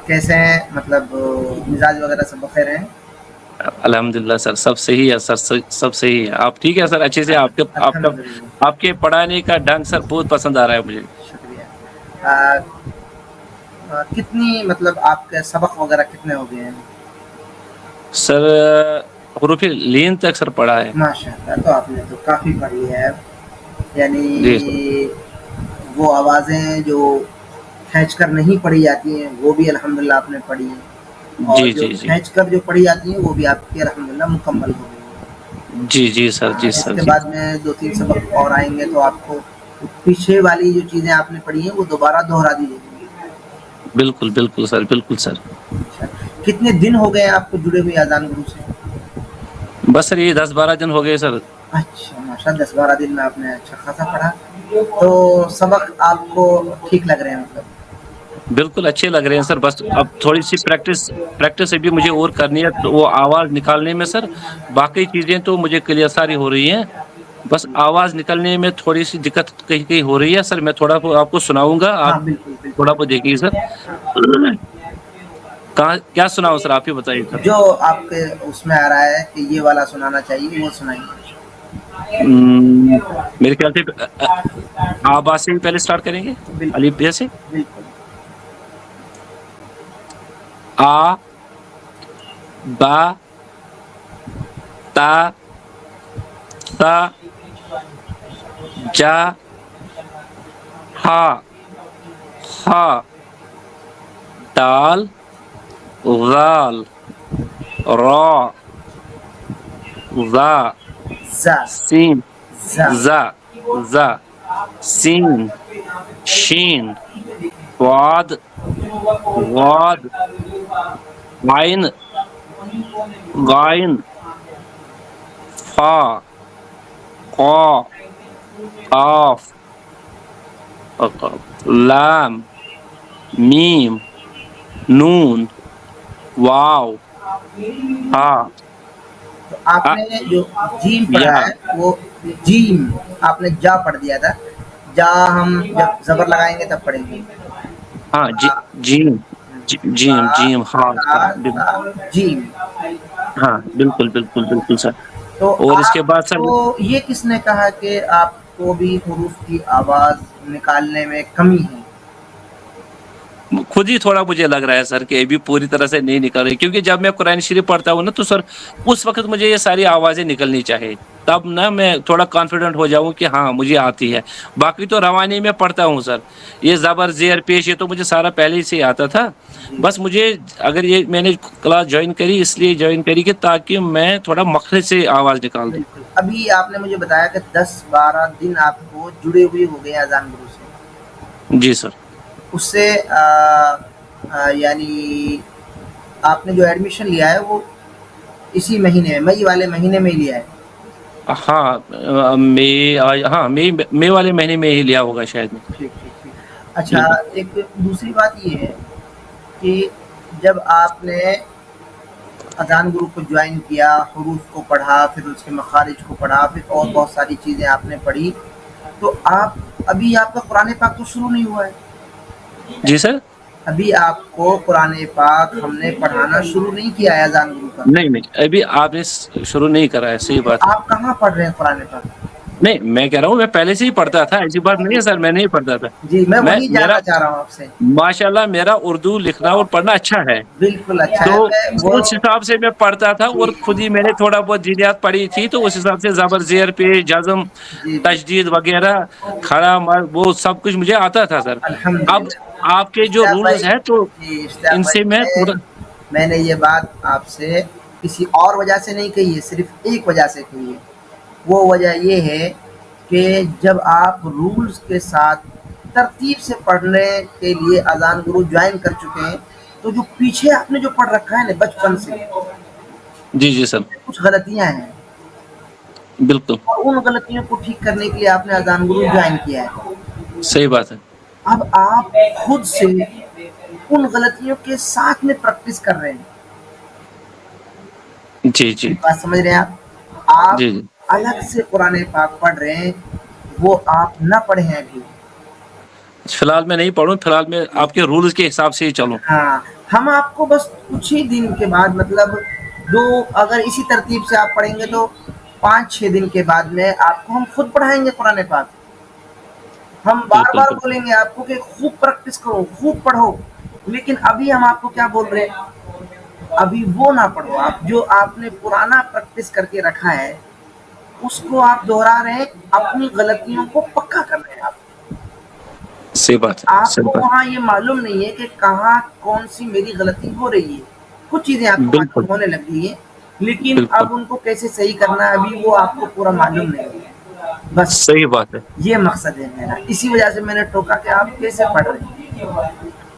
کیسے ہیں؟ مطلب مزاج وغیرہ سب بخیر ہیں؟ الحمدللہ سر، سب صحیح ہے سر، سب صحیح ہے۔ آپ ٹھیک ہے سر؟ اچھے سے الحمد للہ، آپ کے پڑھانے کا ڈھنگ سر بہت پسند آ رہا ہے مجھے۔ شکریہ۔ کتنی مطلب آپ کے سبق وغیرہ کتنے ہو گئے ہیں؟ سر حروف لین تک سر پڑھا ہے۔ ماشاء اللہ، تو آپ نے تو کافی پڑھی ہے، یعنی جی سر، وہ آوازیں جو کھینچ کر نہیں پڑھی جاتی ہیں وہ بھی الحمدللہ آپ نے پڑھی ہیں، اور جی جو جی جی کھینچ کر جو پڑھی جاتی ہیں وہ بھی آپ کی الحمدللہ مکمل ہو گئی ہیں۔ جی جی سر، جی اس سر، کے جی بعد میں 2-3 سبق اور آئیں گے تو آپ کو پیچھے والی جو چیزیں آپ نے پڑھی ہیں وہ دوبارہ دہرا دی جائیں گی۔ بالکل بالکل سر، بالکل سر۔ اچھا، کتنے دن ہو گئے آپ کو جڑے ہوئے اذان گرو سے؟ بس سر یہ 10-12 دن ہو گئے سر۔ اچھا ماشاء اللہ، 10-12 دن میں آپ نے اچھا خاصا پڑھا، تو سبق آپ کو ٹھیک لگ رہے ہیں مطلب؟ بالکل اچھے لگ رہے ہیں سر، بس اب تھوڑی سی پریکٹس ابھی مجھے اور کرنی ہے، تو وہ آواز نکالنے میں سر۔ باقی چیزیں تو مجھے کلیئر ساری ہو رہی ہیں، بس آواز نکلنے میں تھوڑی سی دقت کہیں کہیں ہو رہی ہے سر۔ میں تھوڑا آپ کو سناؤں گا، آپ ہاں بالکل تھوڑا بہت دیکھیے سر۔ بالکل، کہاں کیا سناؤ سر؟ آپ ہی بتائیے سر۔ جو آپ کے اس میں آ رہا ہے کہ یہ والا سنانا چاہیے وہ سنائیے۔ میرے خیال سے آواز سے ہی پہلے اسٹارٹ کریں گے، بالکل الف ب سے۔ بالکل۔ آ با تا تا جا ہا ہا دال غال را ذا زا سین زا ذا ذا سین شین واد واد عین غائن فا قاف قاف لام میم نون واو ہا تو آپ نے جو جیم پڑھا یا۔ ہے وہ جیم آپ نے جا پڑھ دیا تھا، جا ہم جب زبر لگائیں گے تب پڑھیں گے۔ ہاں جیم جیم جیم ہاں ہاں جیم۔ ہاں بالکل بالکل بالکل سر۔ تو اور اس کے آپ بعد سر کو یہ کس نے کہا کہ آپ کو بھی حروف کی آواز نکالنے میں کمی ہے؟ خود ہی تھوڑا مجھے لگ رہا ہے سر کہ ابھی پوری طرح سے نہیں نکل رہی، کیونکہ جب میں قرآن شریف پڑھتا ہوں نا تو سر اس وقت مجھے یہ ساری آوازیں نکلنی چاہیے، تب نا میں تھوڑا کانفیڈنٹ ہو جاؤں کہ ہاں مجھے آتی ہے۔ باقی تو روانی میں پڑھتا ہوں سر، یہ زبر زیر پیش یہ تو مجھے سارا پہلے ہی سے آتا تھا۔ جی بس مجھے اگر یہ میں نے کلاس جوائن کری اس لیے جوائن کری کہ تاکہ میں تھوڑا مخرج سے آواز نکال دوں۔ بالکل، ابھی آپ نے مجھے بتایا کہ 10-12 دن آپ کو جڑے ہوئے ہو گئے اذان گرو سے، جی سر۔ اس سے یعنی آپ نے جو ایڈمیشن لیا ہے وہ اسی مہینے مئی والے مہینے میں ہی لیا ہے؟ ہاں ہاں مئی والے مہینے میں ہی لیا ہوگا شاید میں۔ ٹھیک ٹھیک ٹھیک۔ اچھا، ایک دوسری بات یہ ہے کہ جب آپ نے اذان گرو کو جوائن کیا، حروف کو پڑھا، پھر اس کے مخارج کو پڑھا، پھر اور بہت ساری چیزیں آپ نے پڑھی، تو ابھی آپ کا قرآن پاک تو شروع نہیں ہوا ہے؟ جی سر۔ ابھی آپ کو قرآن پاک ہم نے پڑھانا شروع نہیں کیا ہے اذان گرو کا؟ نہیں نہیں، ابھی آپ نے شروع نہیں کرا ہے، صحیح تو بات ہے۔ آپ کہاں پڑھ رہے ہیں قرآن پاک؟ نہیں میں کہہ رہا ہوں میں پہلے سے ہی پڑھتا تھا، ایسی بات نہیں ہے سر میں نہیں پڑھتا تھا۔ جی، میں وہی میرا جاننا چاہ رہا ہوں آپ سے۔ ماشاء اللہ میرا اردو لکھنا اور پڑھنا اچھا ہے، بالکل اچھا تو ہے، میں وہ اس حساب سے میں پڑھتا تھا، اور جی خود ہی میں نے تھوڑا بہت جینیات پڑھی تھی تو اس حساب سے زبر زیر پیش جزم جی تشدید وغیرہ کھڑا وہ سب کچھ مجھے آتا تھا سر۔ اب الحمدللہ۔ آپ کے جو اشتیاق رولز بھائی، ہیں تو جی اشتیاق ان بھائی، سے میں تھوڑا۔ میں نے یہ بات آپ سے کسی اور وجہ سے نہیں کہی ہے، صرف ایک وجہ سے کہی ہے۔ وہ وجہ یہ ہے کہ جب آپ رولز کے ساتھ ترتیب سے پڑھنے کے لیے اذان گرو جوائن کر چکے ہیں، تو جو پیچھے آپ نے جو پڑھ رکھا ہے نا بچپن سے، جی جی سر، کچھ غلطیاں ہیں، بالکل اور ان غلطیوں کو ٹھیک کرنے کے لیے آپ نے اذان گرو جوائن کیا ہے۔ صحیح بات ہے۔ اب آپ خود سے ان غلطیوں کے ساتھ میں پریکٹس کر رہے ہیں۔ جی جی میری بات سمجھ رہے ہیں آپ جی جی الگ سے قرآن پاک پڑھ رہے ہیں، وہ آپ نہ پڑھے ہیں ابھی۔ فی الحال میں نہیں پڑھوں، فی الحال میں آپ کے رولز کے حساب سے ہی چلوں۔ ہاں، ہم آپ کو بس کچھ ہی دن کے بعد مطلب اگر اسی ترتیب سے آپ پڑھیں گے تو 5-6 دن کے بعد میں آپ کو ہم خود پڑھائیں گے قرآن پاک. ہم بار بالکل بار بالکل بولیں گے آپ کو کہ خوب پریکٹس کرو، خوب پڑھو. لیکن ابھی ہم آپ کو کیا بول رہے ہیں؟ ابھی وہ نہ پڑھو، آپ جو آپ نے پرانا پریکٹس کر کے رکھا ہے اس کو آپ دوہرا رہے ہیں، اپنی غلطیوں کو پکا کر رہے ہیں. صحیح بات ہے، آپ صحیح کو بات وہاں یہ معلوم نہیں ہے کہ کہاں کون سی میری غلطی ہو رہی ہے. کچھ چیزیں آپ کو بالکل معلوم ہونے لگی ہیں، لیکن بالکل اب ان کو کیسے صحیح کرنا ہے ابھی وہ آپ کو پورا معلوم نہیں ہے. بس صحیح بات ہے. یہ مقصد ہے میرا، اسی وجہ سے میں نے ٹوکا کہ آپ کیسے پڑھ رہے ہیں.